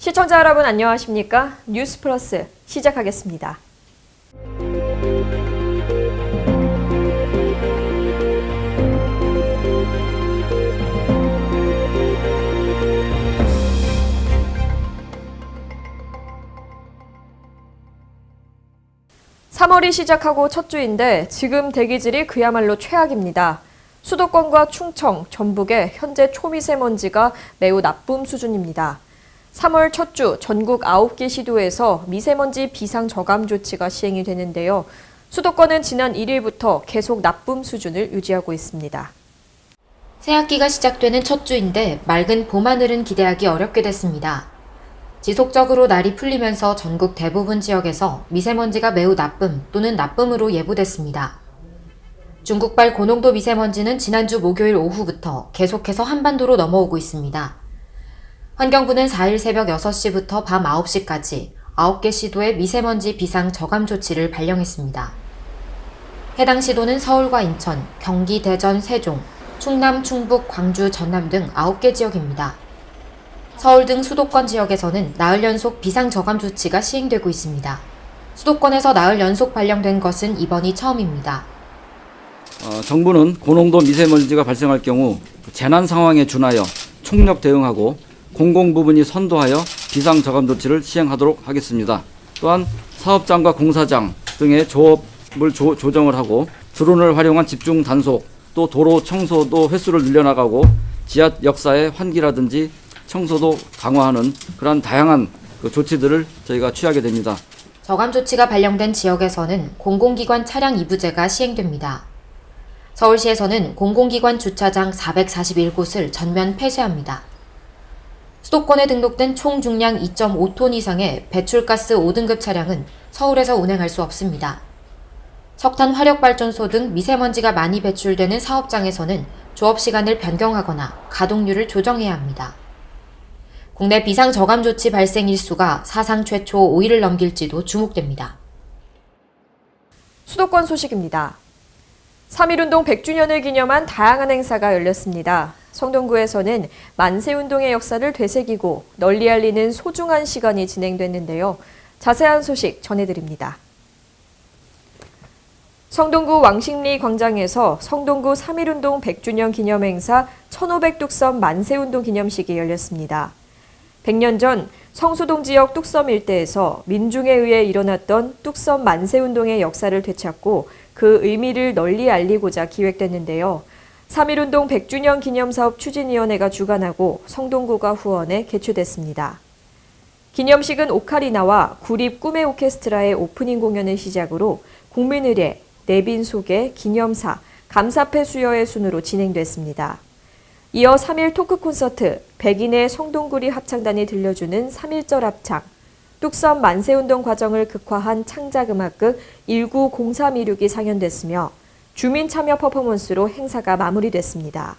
시청자 여러분 안녕하십니까? 뉴스 플러스 시작하겠습니다. (3월이) 시작하고 첫 주인데 지금 대기질이 그야말로 최악입니다. 수도권과 충청, 전북의 현재 초미세먼지가 매우 나쁨 수준입니다. 3월 첫 주 전국 9개 시도에서 미세먼지 비상 저감 조치가 시행이 되는데요. 수도권은 지난 1일부터 계속 나쁨 수준을 유지하고 있습니다. 새학기가 시작되는 첫 주인데 맑은 봄하늘은 기대하기 어렵게 됐습니다. 지속적으로 날이 풀리면서 전국 대부분 지역에서 미세먼지가 매우 나쁨 또는 나쁨으로 예보됐습니다. 중국발 고농도 미세먼지는 지난주 목요일 오후부터 계속해서 한반도로 넘어오고 있습니다. 환경부는 4일 새벽 6시부터 밤 9시까지 9개 시도에 미세먼지 비상 저감 조치를 발령했습니다. 해당 시도는 서울과 인천, 경기, 대전, 세종, 충남, 충북, 광주, 전남 등 9개 지역입니다. 서울 등 수도권 지역에서는 나흘 연속 비상 저감 조치가 시행되고 있습니다. 수도권에서 나흘 연속 발령된 것은 이번이 처음입니다. 정부는 고농도 미세먼지가 발생할 경우 재난 상황에 준하여 총력 대응하고 공공부문이 선도하여 비상저감 조치를 시행하도록 하겠습니다. 또한 사업장과 공사장 등의 조업을 조정을 하고 드론을 활용한 집중 단속, 또 도로 청소도 횟수를 늘려나가고 지하 역사의 환기라든지 청소도 강화하는 그러한 다양한 조치들을 저희가 취하게 됩니다. 저감 조치가 발령된 지역에서는 공공기관 차량 이부제가 시행됩니다. 서울시에서는 공공기관 주차장 441곳을 전면 폐쇄합니다. 수도권에 등록된 총 중량 2.5톤 이상의 배출가스 5등급 차량은 서울에서 운행할 수 없습니다. 석탄 화력발전소 등 미세먼지가 많이 배출되는 사업장에서는 조업 시간을 변경하거나 가동률을 조정해야 합니다. 국내 비상저감 조치 발생 일수가 사상 최초 5일을 넘길지도 주목됩니다. 수도권 소식입니다. 3.1운동 100주년을 기념한 다양한 행사가 열렸습니다. 성동구에서는 만세운동의 역사를 되새기고 널리 알리는 소중한 시간이 진행됐는데요. 자세한 소식 전해드립니다. 성동구 왕십리 광장에서 성동구 3.1운동 100주년 기념행사 1500뚝섬 만세운동 기념식이 열렸습니다. 100년 전 성수동 지역 뚝섬 일대에서 민중에 의해 일어났던 뚝섬 만세운동의 역사를 되찾고 그 의미를 널리 알리고자 기획됐는데요. 3.1운동 100주년 기념사업 추진위원회가 주관하고 성동구가 후원해 개최됐습니다. 기념식은 오카리나와 구립 꿈의 오케스트라의 오프닝 공연을 시작으로 국민의례, 내빈 소개, 기념사, 감사패 수여의 순으로 진행됐습니다. 이어 3.1 토크 콘서트, 백인의 성동구리 합창단이 들려주는 3.1절 합창, 뚝섬 만세운동 과정을 극화한 창작음악극 190326이 상연됐으며 주민 참여 퍼포먼스로 행사가 마무리됐습니다.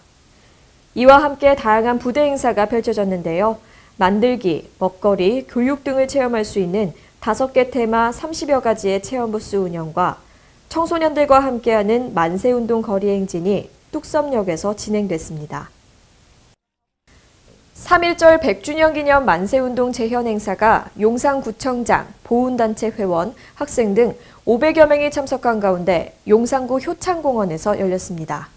이와 함께 다양한 부대 행사가 펼쳐졌는데요. 만들기, 먹거리, 교육 등을 체험할 수 있는 5개 테마 30여 가지의 체험 부스 운영과 청소년들과 함께하는 만세운동 거리 행진이 뚝섬역에서 진행됐습니다. 3.1절 100주년 기념 만세운동 재현 행사가 용산구청장, 보훈단체 회원, 학생 등 500여 명이 참석한 가운데 용산구 효창공원에서 열렸습니다.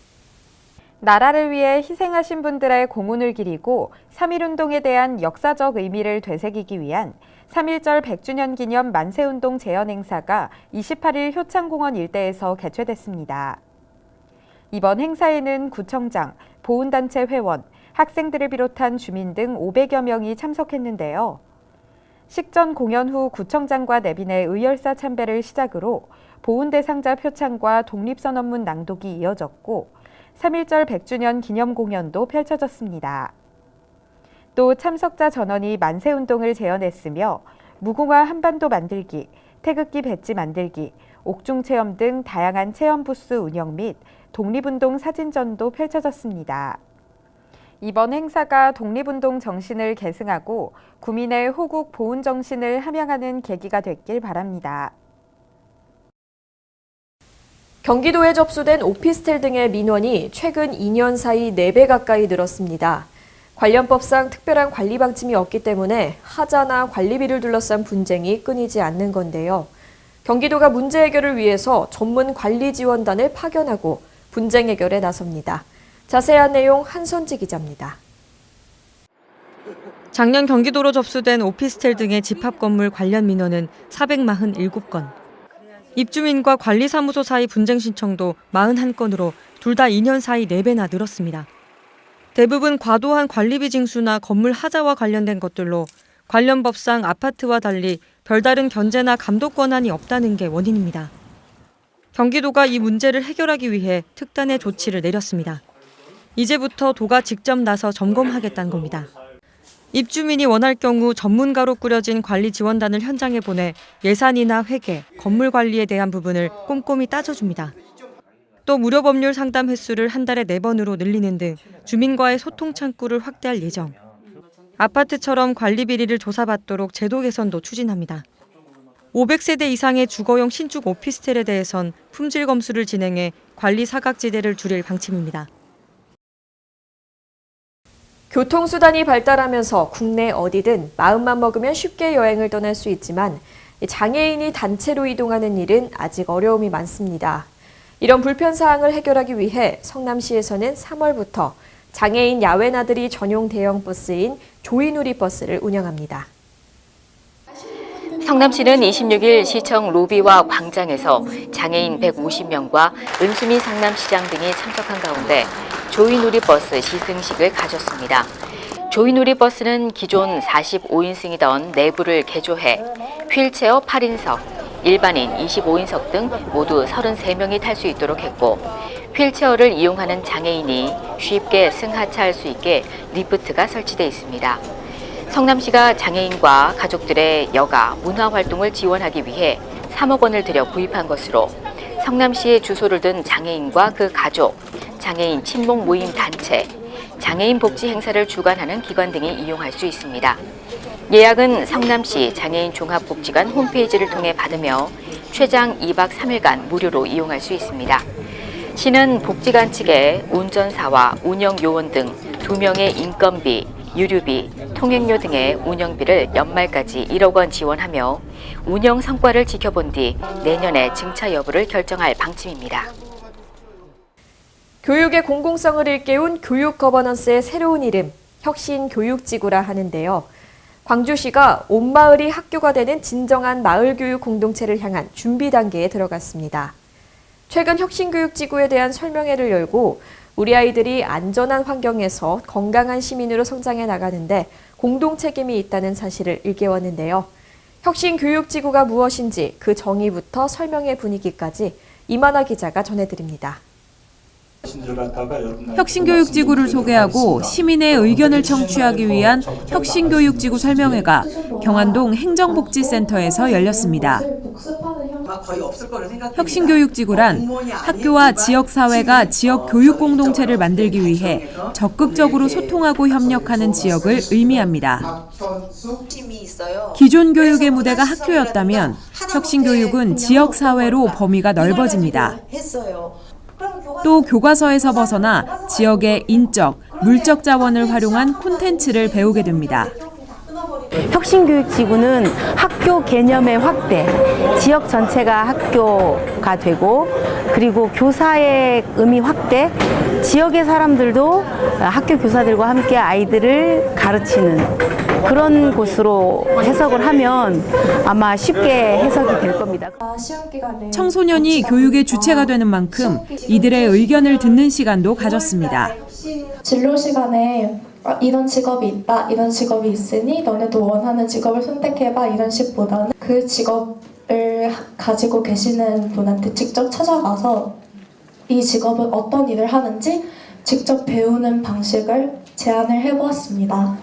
나라를 위해 희생하신 분들의 공훈을 기리고 3.1운동에 대한 역사적 의미를 되새기기 위한 3.1절 100주년 기념 만세운동 재현 행사가 28일 효창공원 일대에서 개최됐습니다. 이번 행사에는 구청장, 보훈단체 회원, 학생들을 비롯한 주민 등 500여 명이 참석했는데요. 식전 공연 후 구청장과 내빈의 의열사 참배를 시작으로 보훈 대상자 표창과 독립선언문 낭독이 이어졌고 3.1절 100주년 기념 공연도 펼쳐졌습니다. 또 참석자 전원이 만세운동을 재현했으며 무궁화 한반도 만들기, 태극기 배지 만들기, 옥중체험 등 다양한 체험 부스 운영 및 독립운동 사진전도 펼쳐졌습니다. 이번 행사가 독립운동 정신을 계승하고 구민의 호국 보훈 정신을 함양하는 계기가 됐길 바랍니다. 경기도에 접수된 오피스텔 등의 민원이 최근 2년 사이 4배 가까이 늘었습니다. 관련법상 특별한 관리 방침이 없기 때문에 하자나 관리비를 둘러싼 분쟁이 끊이지 않는 건데요. 경기도가 문제 해결을 위해서 전문 관리 지원단을 파견하고 분쟁 해결에 나섭니다. 자세한 내용 한선지 기자입니다. 작년 경기도로 접수된 오피스텔 등의 집합 건물 관련 민원은 447건. 입주민과 관리사무소 사이 분쟁 신청도 41건으로 둘 다 2년 사이 4배나 늘었습니다. 대부분 과도한 관리비 징수나 건물 하자와 관련된 것들로 관련 법상 아파트와 달리 별다른 견제나 감독 권한이 없다는 게 원인입니다. 경기도가 이 문제를 해결하기 위해 특단의 조치를 내렸습니다. 이제부터 도가 직접 나서 점검하겠다는 겁니다. 입주민이 원할 경우 전문가로 꾸려진 관리 지원단을 현장에 보내 예산이나 회계, 건물 관리에 대한 부분을 꼼꼼히 따져줍니다. 또 무료 법률 상담 횟수를 한 달에 4번으로 늘리는 등 주민과의 소통 창구를 확대할 예정. 아파트처럼 관리 비리를 조사받도록 제도 개선도 추진합니다. 500세대 이상의 주거용 신축 오피스텔에 대해선 품질 검수를 진행해 관리 사각지대를 줄일 방침입니다. 교통수단이 발달하면서 국내 어디든 마음만 먹으면 쉽게 여행을 떠날 수 있지만 장애인이 단체로 이동하는 일은 아직 어려움이 많습니다. 이런 불편사항을 해결하기 위해 성남시에서는 3월부터 장애인 야외 나들이 전용 대형 버스인 조이누리 버스를 운영합니다. 성남시는 26일 시청 로비와 광장에서 장애인 150명과 은수미 성남시장 등이 참석한 가운데 조이누리 버스 시승식을 가졌습니다. 조이누리 버스는 기존 45인승이던 내부를 개조해 휠체어 8인석, 일반인 25인석 등 모두 33명이 탈 수 있도록 했고 휠체어를 이용하는 장애인이 쉽게 승하차할 수 있게 리프트가 설치돼 있습니다. 성남시가 장애인과 가족들의 여가, 문화활동을 지원하기 위해 3억 원을 들여 구입한 것으로 성남시에 주소를 둔 장애인과 그 가족, 장애인 친목 모임 단체, 장애인 복지 행사를 주관하는 기관 등이 이용할 수 있습니다. 예약은 성남시 장애인 종합복지관 홈페이지를 통해 받으며 최장 2박 3일간 무료로 이용할 수 있습니다. 시는 복지관 측에 운전사와 운영요원 등 2명의 인건비, 유류비, 통행료 등의 운영비를 연말까지 1억 원 지원하며 운영 성과를 지켜본 뒤 내년에 증차 여부를 결정할 방침입니다. 교육의 공공성을 일깨운 교육 거버넌스의 새로운 이름, 혁신교육지구라 하는데요. 광주시가 온 마을이 학교가 되는 진정한 마을교육 공동체를 향한 준비 단계에 들어갔습니다. 최근 혁신교육지구에 대한 설명회를 열고 우리 아이들이 안전한 환경에서 건강한 시민으로 성장해 나가는데 공동 책임이 있다는 사실을 일깨웠는데요. 혁신교육지구가 무엇인지 그 정의부터 설명회 분위기까지 이만화 기자가 전해드립니다. 혁신교육지구를 소개하고 시민의 의견을 청취하기 위한 혁신교육지구 설명회가 경안동 행정복지센터에서 열렸습니다. 혁신교육지구란 학교와 지역사회가 지역 교육 공동체를 만들기 위해 적극적으로 소통하고 협력하는 지역을 의미합니다. 기존 교육의 무대가 학교였다면 혁신교육은 지역사회로 범위가 넓어집니다. 또 교과서에서 벗어나 지역의 인적, 물적 자원을 활용한 콘텐츠를 배우게 됩니다. 혁신교육지구는 학교 개념의 확대, 지역 전체가 학교가 되고 그리고 교사의 의미 확대, 지역의 사람들도 학교 교사들과 함께 아이들을 가르치는 그런 곳으로 해석을 하면 아마 쉽게 해석이 될 겁니다. 청소년이 교육의 주체가 되는 만큼 이들의 의견을 듣는 시간도 가졌습니다. 진로 시간에 이런 직업이 있다, 이런 직업이 있으니 너네도 원하는 직업을 선택해봐 이런 식보다는 그 직업을 가지고 계시는 분한테 직접 찾아가서 이 직업은 어떤 일을 하는지 직접 배우는 방식을 제안을 해보았습니다.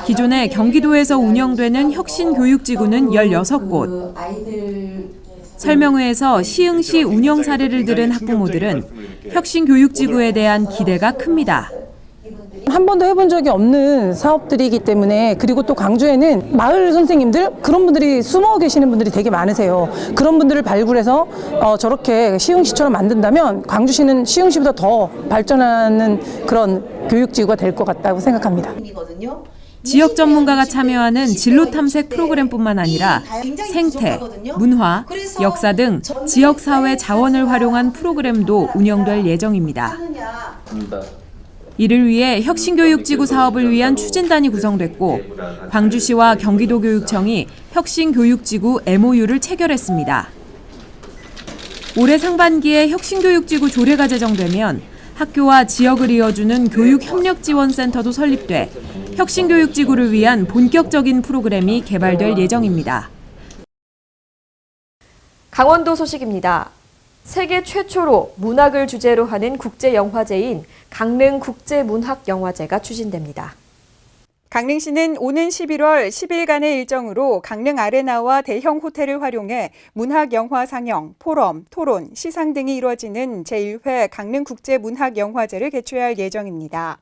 기존에 경기도에서 운영되는 혁신교육지구는 16곳. 설명회에서 시흥시 운영 사례를 들은 학부모들은 혁신교육지구에 대한 기대가 큽니다. 한 번도 해본 적이 없는 사업들이기 때문에, 그리고 또 광주에는 마을 선생님들 그런 분들이 숨어 계시는 분들이 되게 많으세요. 그런 분들을 발굴해서 저렇게 시흥시처럼 만든다면 광주시는 시흥시보다 더 발전하는 그런 교육지구가 될 것 같다고 생각합니다. 지역 전문가가 참여하는 진로 탐색 프로그램뿐만 아니라 생태, 문화, 역사 등 지역 사회 자원을 활용한 프로그램도 운영될 예정입니다. 이를 위해 혁신교육지구 사업을 위한 추진단이 구성됐고 광주시와 경기도교육청이 혁신교육지구 MOU를 체결했습니다. 올해 상반기에 혁신교육지구 조례가 제정되면 학교와 지역을 이어주는 교육협력지원센터도 설립돼 혁신교육지구를 위한 본격적인 프로그램이 개발될 예정입니다. 강원도 소식입니다. 세계 최초로 문학을 주제로 하는 국제영화제인 강릉국제문학영화제가 추진됩니다. 강릉시는 오는 11월 10일간의 일정으로 강릉 아레나와 대형 호텔을 활용해 문학 영화 상영, 포럼, 토론, 시상 등이 이루어지는 제1회 강릉국제문학영화제를 개최할 예정입니다.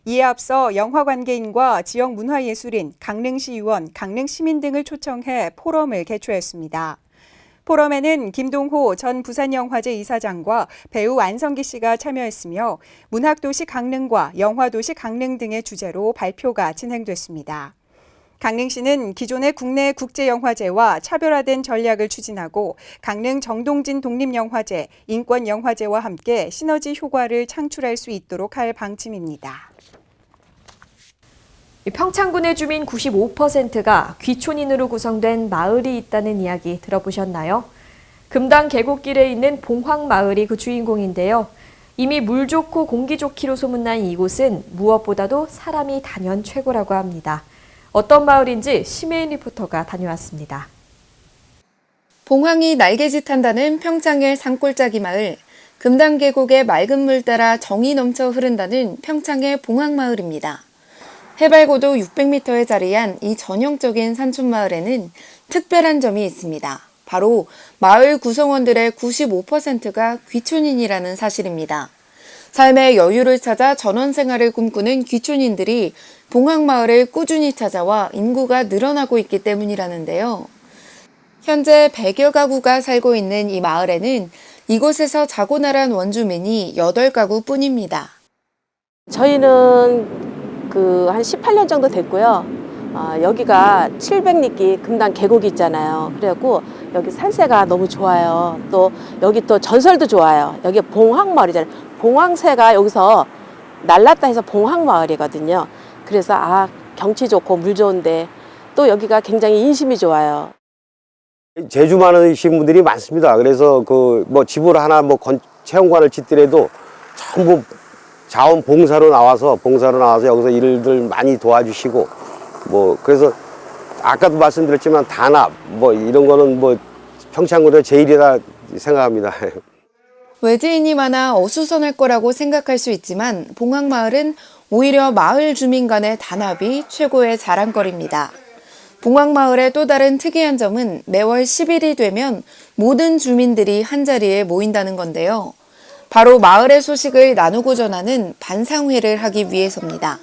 이에 앞서 영화 관계인과 지역 문화예술인, 강릉시 의원, 강릉시민 등을 초청해 포럼을 개최했습니다. 포럼에는 김동호 전 부산영화제 이사장과 배우 안성기 씨가 참여했으며 문학도시 강릉과 영화도시 강릉 등의 주제로 발표가 진행됐습니다. 강릉시는 기존의 국내 국제영화제와 차별화된 전략을 추진하고 강릉 정동진 독립영화제, 인권영화제와 함께 시너지 효과를 창출할 수 있도록 할 방침입니다. 평창군의 주민 95%가 귀촌인으로 구성된 마을이 있다는 이야기 들어보셨나요? 금당 계곡길에 있는 봉황마을이 그 주인공인데요. 이미 물 좋고 공기 좋기로 소문난 이곳은 무엇보다도 사람이 단연 최고라고 합니다. 어떤 마을인지 심혜인 리포터가 다녀왔습니다. 봉황이 날개짓한다는 평창의 산골짜기 마을, 금당 계곡의 맑은 물 따라 정이 넘쳐 흐른다는 평창의 봉황마을입니다. 해발 고도 600m에 자리한 이 전형적인 산촌마을에는 특별한 점이 있습니다. 바로 마을 구성원들의 95%가 귀촌인이라는 사실입니다. 삶의 여유를 찾아 전원 생활을 꿈꾸는 귀촌인들이 봉황마을을 꾸준히 찾아와 인구가 늘어나고 있기 때문이라는데요. 현재 100여 가구가 살고 있는 이 마을에는 이곳에서 자고 나란 원주민이 8가구 뿐입니다. 저희는 한 18년 정도 됐고요. 여기가 700리끼 금당 계곡이 있잖아요. 그래갖고 여기 산세가 너무 좋아요. 또 여기 또 전설도 좋아요. 여기 봉황마을이잖아요. 봉황새가 여기서 날랐다 해서 봉황마을이거든요. 그래서 경치 좋고 물 좋은데 또 여기가 굉장히 인심이 좋아요. 제주 많으신 분들이 많습니다. 그래서 집을 하나 체험관을 짓더라도 전부 자원봉사로 나와서 여기서 일들 많이 도와주시고 그래서 아까도 말씀드렸지만 단합 이런 거는 평창군에서 제일이라 생각합니다. 외지인이 많아 어수선할 거라고 생각할 수 있지만 봉황마을은 오히려 마을 주민 간의 단합이 최고의 자랑거리입니다. 봉황마을의 또 다른 특이한 점은 매월 10일이 되면 모든 주민들이 한자리에 모인다는 건데요. 바로 마을의 소식을 나누고 전하는 반상회를 하기 위해서입니다.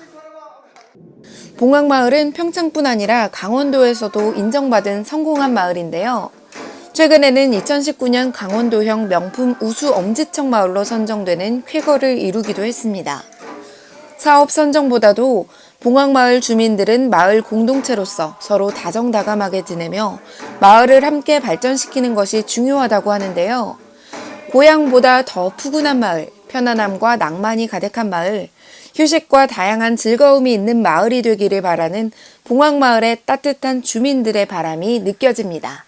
봉황마을은 평창뿐 아니라 강원도에서도 인정받은 성공한 마을인데요. 최근에는 2019년 강원도형 명품 우수 엄지척 마을로 선정되는 쾌거를 이루기도 했습니다. 사업 선정보다도 봉황마을 주민들은 마을 공동체로서 서로 다정다감하게 지내며 마을을 함께 발전시키는 것이 중요하다고 하는데요. 고향보다 더 푸근한 마을, 편안함과 낭만이 가득한 마을, 휴식과 다양한 즐거움이 있는 마을이 되기를 바라는 봉황마을의 따뜻한 주민들의 바람이 느껴집니다.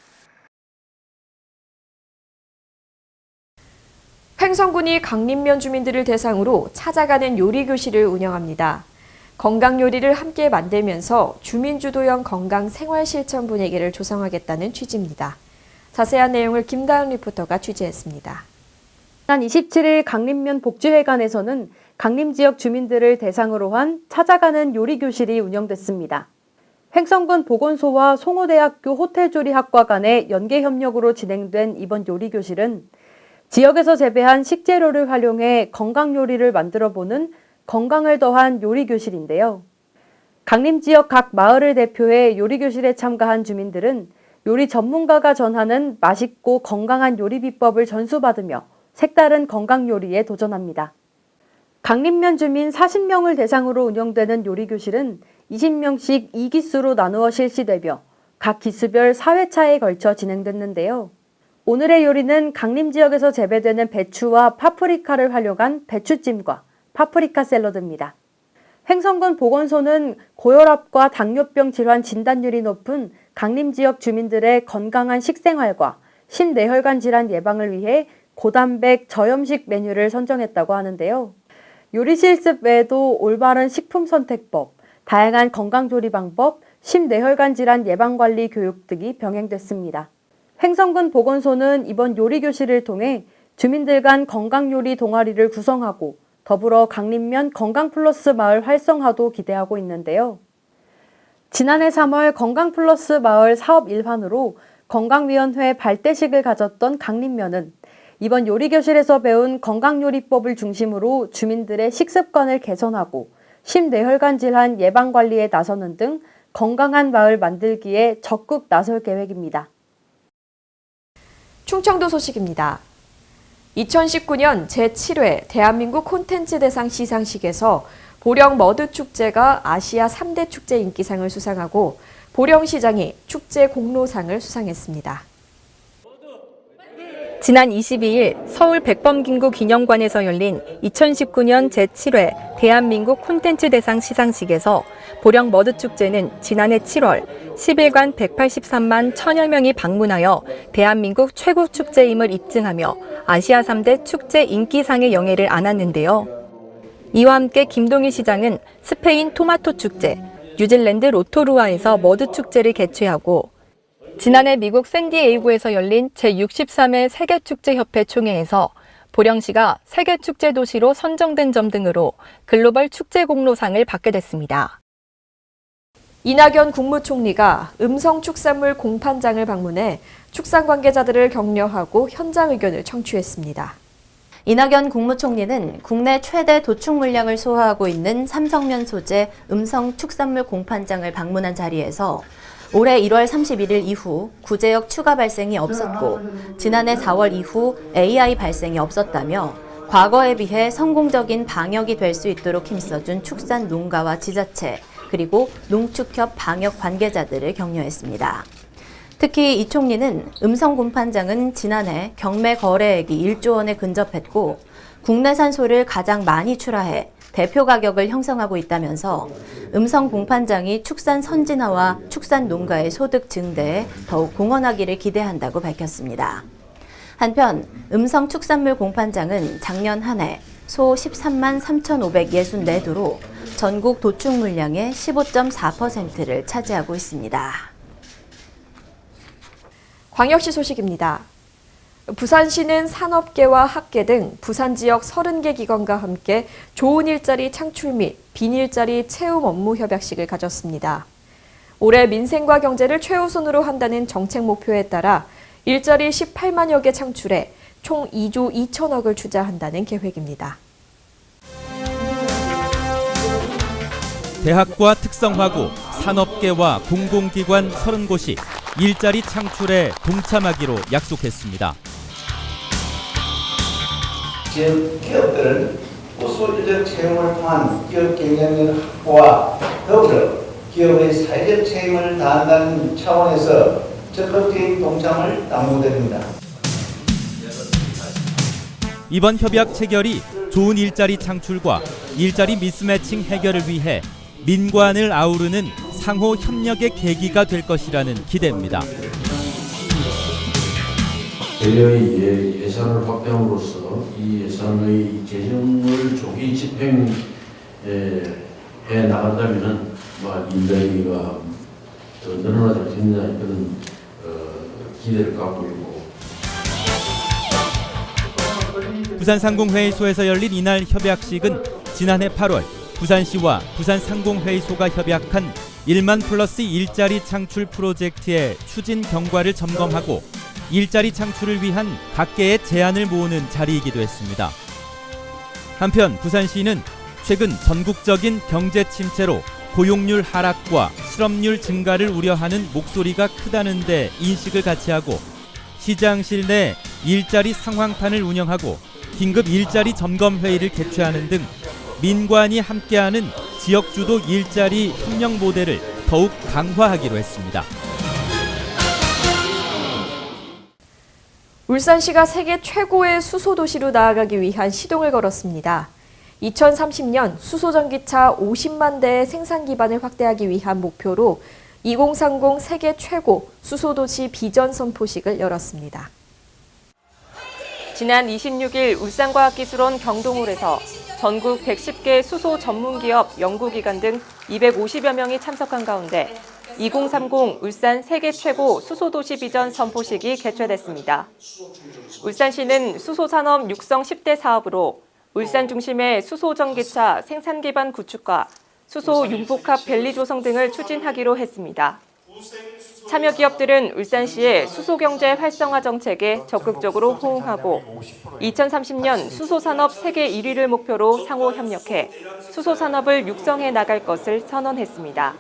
횡성군이 강림면 주민들을 대상으로 찾아가는 요리교실을 운영합니다. 건강 요리를 함께 만들면서 주민주도형 건강 생활 실천 분위기를 조성하겠다는 취지입니다. 자세한 내용을 김다은 리포터가 취재했습니다. 지난 27일 강림면 복지회관에서는 강림 지역 주민들을 대상으로 한 찾아가는 요리교실이 운영됐습니다. 횡성군 보건소와 송호대학교 호텔조리학과 간의 연계 협력으로 진행된 이번 요리교실은 지역에서 재배한 식재료를 활용해 건강 요리를 만들어보는 건강을 더한 요리교실인데요. 강림 지역 각 마을을 대표해 요리교실에 참가한 주민들은 요리 전문가가 전하는 맛있고 건강한 요리 비법을 전수받으며 색다른 건강 요리에 도전합니다. 강림면 주민 40명을 대상으로 운영되는 요리교실은 20명씩 2기수로 나누어 실시되며 각 기수별 4회차에 걸쳐 진행됐는데요. 오늘의 요리는 강림 지역에서 재배되는 배추와 파프리카를 활용한 배추찜과 파프리카 샐러드입니다. 횡성군 보건소는 고혈압과 당뇨병 질환 진단율이 높은 강림 지역 주민들의 건강한 식생활과 심뇌혈관 질환 예방을 위해 고단백 저염식 메뉴를 선정했다고 하는데요. 요리 실습 외에도 올바른 식품 선택법, 다양한 건강조리 방법, 심뇌혈관 질환 예방관리 교육 등이 병행됐습니다. 횡성군 보건소는 이번 요리교실을 통해 주민들 간 건강요리 동아리를 구성하고 더불어 강림면 건강플러스 마을 활성화도 기대하고 있는데요. 지난해 3월 건강플러스 마을 사업 일환으로 건강위원회 발대식을 가졌던 강림면은 이번 요리교실에서 배운 건강요리법을 중심으로 주민들의 식습관을 개선하고 심뇌혈관 질환 예방관리에 나서는 등 건강한 마을 만들기에 적극 나설 계획입니다. 충청도 소식입니다. 2019년 제7회 대한민국 콘텐츠 대상 시상식에서 보령 머드축제가 아시아 3대 축제 인기상을 수상하고 보령시장이 축제 공로상을 수상했습니다. 지난 22일 서울 백범김구 기념관에서 열린 2019년 제7회 대한민국 콘텐츠 대상 시상식에서 보령 머드축제는 지난해 7월 10일간 183만 1000여 명이 방문하여 대한민국 최고 축제임을 입증하며 아시아 3대 축제 인기상의 영예를 안았는데요. 이와 함께 김동희 시장은 스페인 토마토 축제, 뉴질랜드 로토루아에서 머드축제를 개최하고 지난해 미국 샌디에이고에서 열린 제63회 세계축제협회 총회에서 보령시가 세계축제 도시로 선정된 점 등으로 글로벌 축제 공로상을 받게 됐습니다. 이낙연 국무총리가 음성축산물 공판장을 방문해 축산 관계자들을 격려하고 현장 의견을 청취했습니다. 이낙연 국무총리는 국내 최대 도축 물량을 소화하고 있는 삼성면 소재 음성축산물 공판장을 방문한 자리에서 올해 1월 31일 이후 구제역 추가 발생이 없었고 지난해 4월 이후 AI 발생이 없었다며 과거에 비해 성공적인 방역이 될 수 있도록 힘써준 축산 농가와 지자체 그리고 농축협 방역 관계자들을 격려했습니다. 특히 이 총리는 음성공판장은 지난해 경매 거래액이 1조 원에 근접했고 국내산 소를 가장 많이 출하해 대표 가격을 형성하고 있다면서 음성 공판장이 축산 선진화와 축산 농가의 소득 증대에 더욱 공헌하기를 기대한다고 밝혔습니다. 한편 음성 축산물 공판장은 작년 한 해 소 13만 3,564도로 전국 도축 물량의 15.4%를 차지하고 있습니다. 광역시 소식입니다. 부산시는 산업계와 학계 등 부산 지역 30개 기관과 함께 좋은 일자리 창출 및 빈 일자리 채움 업무 협약식을 가졌습니다. 올해 민생과 경제를 최우선으로 한다는 정책 목표에 따라 일자리 18만여 개 창출해 총 2조 2천억을 투자한다는 계획입니다. 대학과 특성화고 산업계와 공공기관 30곳이 일자리 창출에 동참하기로 약속했습니다. 지역 기업들은 우수인력 채용을 통한 기업 경쟁력 확보와 더불어 기업의 사회적 책임을 다한다는 차원에서 적극적인 동참을 당부드립니다. 이번 협약 체결이 좋은 일자리 창출과 일자리 미스매칭 해결을 위해 민관을 아우르는 상호 협력의 계기가 될 것이라는 기대입니다. 대여의 예산을 확대함으로써 이 예산의 재정을 조기 집행해 나간다면 일자리가 더 늘어나지 않겠느냐 그런 기대를 갖고 있고. 부산상공회의소에서 열린 이날 협약식은 지난해 8월 부산시와 부산상공회의소가 협약한 1만 플러스 일자리 창출 프로젝트의 추진 경과를 점검하고 일자리 창출을 위한 각계의 제안을 모으는 자리이기도 했습니다. 한편 부산시는 최근 전국적인 경제 침체로 고용률 하락과 실업률 증가를 우려하는 목소리가 크다는 데 인식을 같이 하고 시장실 내 일자리 상황판을 운영하고 긴급 일자리 점검 회의를 개최하는 등 민관이 함께하는 지역주도 일자리 협력 모델을 더욱 강화하기로 했습니다. 울산시가 세계 최고의 수소도시로 나아가기 위한 시동을 걸었습니다. 2030년 수소전기차 50만 대의 생산 기반을 확대하기 위한 목표로 2030 세계 최고 수소도시 비전 선포식을 열었습니다. 지난 26일 울산과학기술원 경동홀에서 전국 110개 수소 전문기업, 연구기관 등 250여 명이 참석한 가운데 2030 울산 세계 최고 수소도시 비전 선포식이 개최됐습니다. 울산시는 수소산업 육성 10대 사업으로 울산 중심의 수소전기차 생산기반 구축과 수소 융복합 밸리 조성 등을 추진하기로 했습니다. 참여 기업들은 울산시의 수소경제 활성화 정책에 적극적으로 호응하고 2030년 수소산업 세계 1위를 목표로 상호 협력해 수소산업을 육성해 나갈 것을 선언했습니다.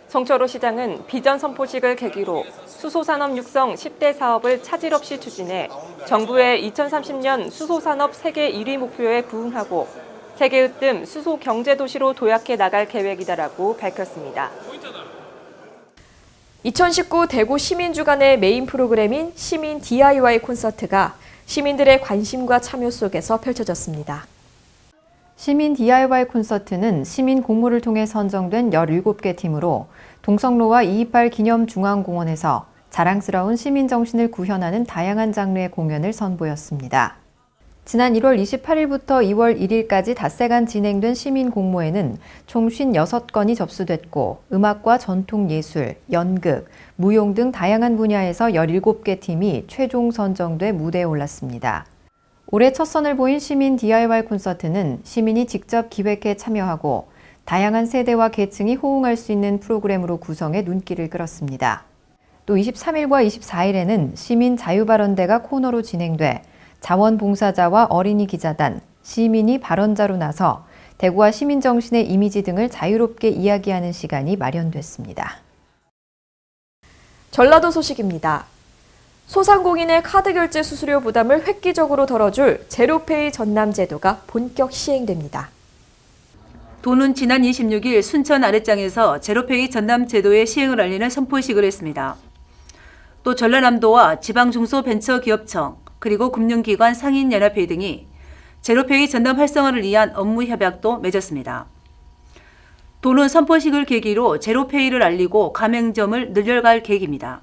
성철호 시장은 비전 선포식을 계기로 수소산업 육성 10대 사업을 차질 없이 추진해 정부의 2030년 수소산업 세계 1위 목표에 부응하고 세계 으뜸 수소 경제도시로 도약해 나갈 계획이다라고 밝혔습니다. 2019 대구 시민주간의 메인 프로그램인 시민 DIY 콘서트가 시민들의 관심과 참여 속에서 펼쳐졌습니다. 시민 DIY 콘서트는 시민 공모를 통해 선정된 17개 팀으로 동성로와 228 기념중앙공원에서 자랑스러운 시민 정신을 구현하는 다양한 장르의 공연을 선보였습니다. 지난 1월 28일부터 2월 1일까지 닷새간 진행된 시민 공모에는 총 56건이 접수됐고 음악과 전통예술, 연극, 무용 등 다양한 분야에서 17개 팀이 최종 선정돼 무대에 올랐습니다. 올해 첫 선을 보인 시민 DIY 콘서트는 시민이 직접 기획해 참여하고 다양한 세대와 계층이 호응할 수 있는 프로그램으로 구성해 눈길을 끌었습니다. 또 23일과 24일에는 시민 자유발언대가 코너로 진행돼 자원봉사자와 어린이 기자단, 시민이 발언자로 나서 대구와 시민정신의 이미지 등을 자유롭게 이야기하는 시간이 마련됐습니다. 전라도 소식입니다. 소상공인의 카드 결제 수수료 부담을 획기적으로 덜어줄 제로페이 전남 제도가 본격 시행됩니다. 도는 지난 26일 순천 아랫장에서 제로페이 전남 제도의 시행을 알리는 선포식을 했습니다. 또 전라남도와 지방중소벤처기업청 그리고 금융기관 상인연합회 등이 제로페이 전남 활성화를 위한 업무 협약도 맺었습니다. 도는 선포식을 계기로 제로페이를 알리고 가맹점을 늘려갈 계획입니다.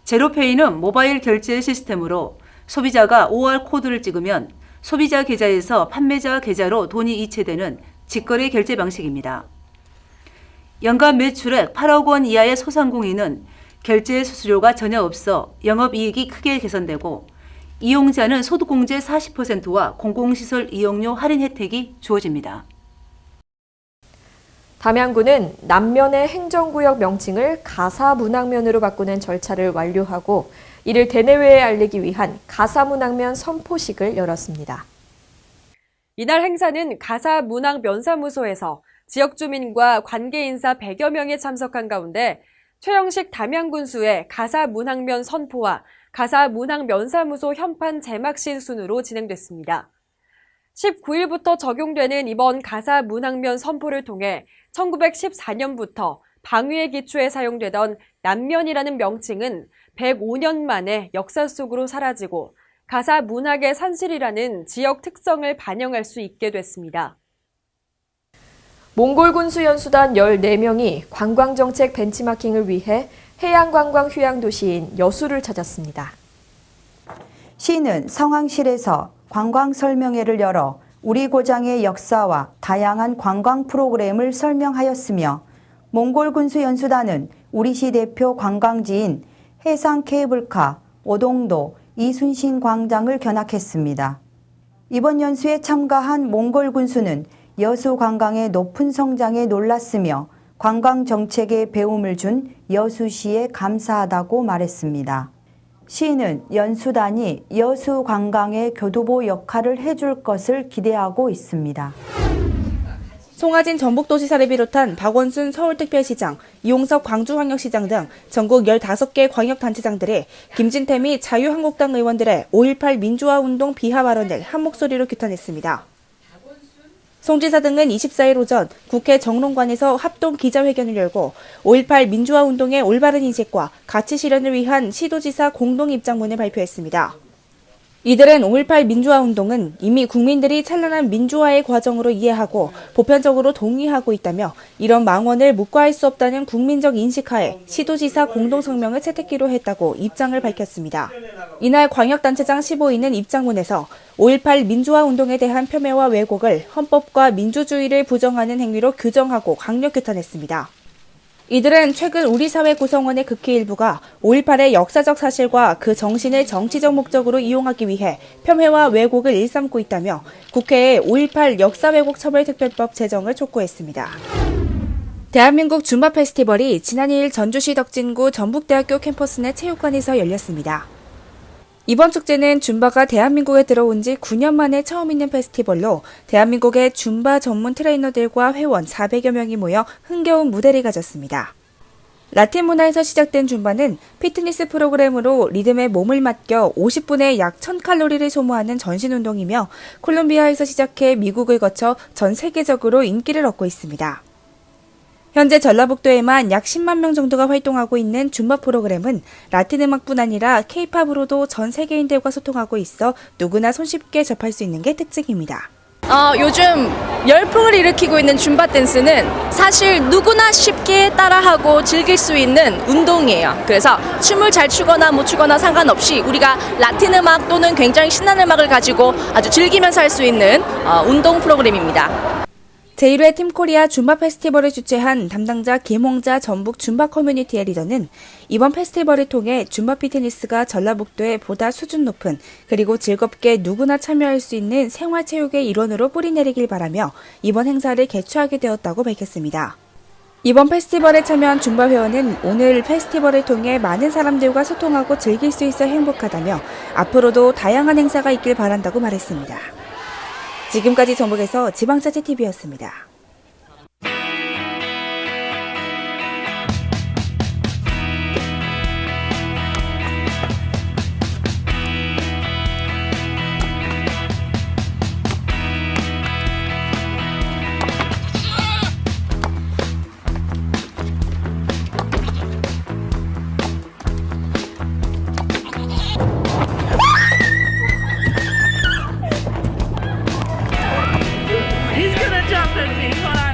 제로페이는 모바일 결제 시스템으로 소비자가 OR 코드를 찍으면 소비자 계좌에서 판매자 계좌로 돈이 이체되는 직거래 결제 방식입니다. 연간 매출액 8억 원 이하의 소상공인은 결제 수수료가 전혀 없어 영업이익이 크게 개선되고 이용자는 소득공제 40%와 공공시설 이용료 할인 혜택이 주어집니다. 담양구는 남면의 행정구역 명칭을 가사문학면으로 바꾸는 절차를 완료하고 이를 대내외에 알리기 위한 가사문학면 선포식을 열었습니다. 이날 행사는 가사문학면사무소에서 지역 주민과 관계인사 100여 명이 참석한 가운데 최영식 담양군수의 가사문학면 선포와 가사문학면사무소 현판 제막신 순으로 진행됐습니다. 19일부터 적용되는 이번 가사문학면 선포를 통해 1914년부터 방위의 기초에 사용되던 남면이라는 명칭은 105년 만에 역사 속으로 사라지고 가사문학의 산실이라는 지역 특성을 반영할 수 있게 됐습니다. 몽골 군수 연수단 14명이 관광정책 벤치마킹을 위해 해양관광 휴양도시인 여수를 찾았습니다. 시는 성황실에서 관광설명회를 열어 우리 고장의 역사와 다양한 관광 프로그램을 설명하였으며 몽골 군수 연수단은 우리시 대표 관광지인 해상 케이블카, 오동도, 이순신 광장을 견학했습니다. 이번 연수에 참가한 몽골 군수는 여수 관광의 높은 성장에 놀랐으며 관광 정책에 배움을 준 여수시에 감사하다고 말했습니다. 시는 연수단이 여수 관광의 교두보 역할을 해줄 것을 기대하고 있습니다. 송하진 전북도지사를 비롯한 박원순 서울특별시장, 이용섭 광주광역시장 등 전국 15개 광역단체장들이 김진태 및 자유한국당 의원들의 5.18 민주화운동 비하 발언을 한 목소리로 규탄했습니다. 송 지사 등은 24일 오전 국회 정론관에서 합동 기자회견을 열고 5.18 민주화운동의 올바른 인식과 가치 실현을 위한 시도지사 공동 입장문을 발표했습니다. 이들은 5.18 민주화운동은 이미 국민들이 찬란한 민주화의 과정으로 이해하고 보편적으로 동의하고 있다며 이런 망언을 묵과할 수 없다는 국민적 인식하에 시도지사 공동성명을 채택기로 했다고 입장을 밝혔습니다. 이날 광역단체장 15인은 입장문에서 5.18 민주화운동에 대한 폄훼와 왜곡을 헌법과 민주주의를 부정하는 행위로 규정하고 강력 규탄했습니다. 이들은 최근 우리 사회 구성원의 극히 일부가 5.18의 역사적 사실과 그 정신을 정치적 목적으로 이용하기 위해 폄훼와 왜곡을 일삼고 있다며 국회에 5.18 역사왜곡처벌특별법 제정을 촉구했습니다. 대한민국 줌바 페스티벌이 지난 2일 전주시 덕진구 전북대학교 캠퍼스 내 체육관에서 열렸습니다. 이번 축제는 줌바가 대한민국에 들어온 지 9년 만에 처음 있는 페스티벌로 대한민국의 줌바 전문 트레이너들과 회원 400여 명이 모여 흥겨운 무대를 가졌습니다. 라틴 문화에서 시작된 줌바는 피트니스 프로그램으로 리듬에 몸을 맡겨 50분에 약 1000칼로리를 소모하는 전신운동이며 콜롬비아에서 시작해 미국을 거쳐 전 세계적으로 인기를 얻고 있습니다. 현재 전라북도에만 약 10만 명 정도가 활동하고 있는 줌바 프로그램은 라틴 음악뿐 아니라 K-팝으로도 전 세계인들과 소통하고 있어 누구나 손쉽게 접할 수 있는 게 특징입니다. 요즘 열풍을 일으키고 있는 줌바 댄스는 사실 누구나 쉽게 따라하고 즐길 수 있는 운동이에요. 그래서 춤을 잘 추거나 못 추거나 상관없이 우리가 라틴 음악 또는 굉장히 신나는 음악을 가지고 아주 즐기면서 할 수 있는 운동 프로그램입니다. 제1회 팀코리아 줌바 페스티벌을 주최한 담당자 김홍자 전북 줌바 커뮤니티의 리더는 이번 페스티벌을 통해 줌바 피트니스가 전라북도에 보다 수준 높은 그리고 즐겁게 누구나 참여할 수 있는 생활체육의 일원으로 뿌리내리길 바라며 이번 행사를 개최하게 되었다고 밝혔습니다. 이번 페스티벌에 참여한 줌바 회원은 오늘 페스티벌을 통해 많은 사람들과 소통하고 즐길 수 있어 행복하다며 앞으로도 다양한 행사가 있길 바란다고 말했습니다. 지금까지 전북에서 지방자치TV였습니다. He's gonna jump at me. Hold on.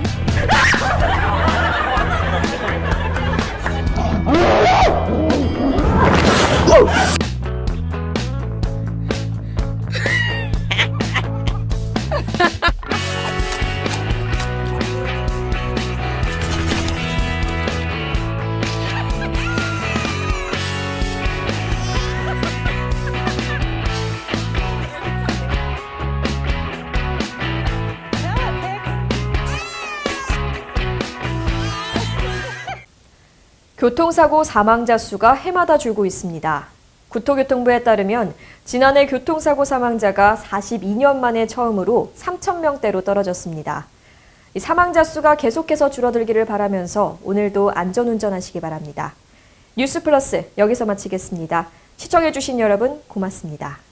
교통사고 사망자 수가 해마다 줄고 있습니다. 국토교통부에 따르면 지난해 교통사고 사망자가 42년 만에 처음으로 3,000명대로 떨어졌습니다. 이 사망자 수가 계속해서 줄어들기를 바라면서 오늘도 안전운전하시기 바랍니다. 뉴스 플러스 여기서 마치겠습니다. 시청해주신 여러분 고맙습니다.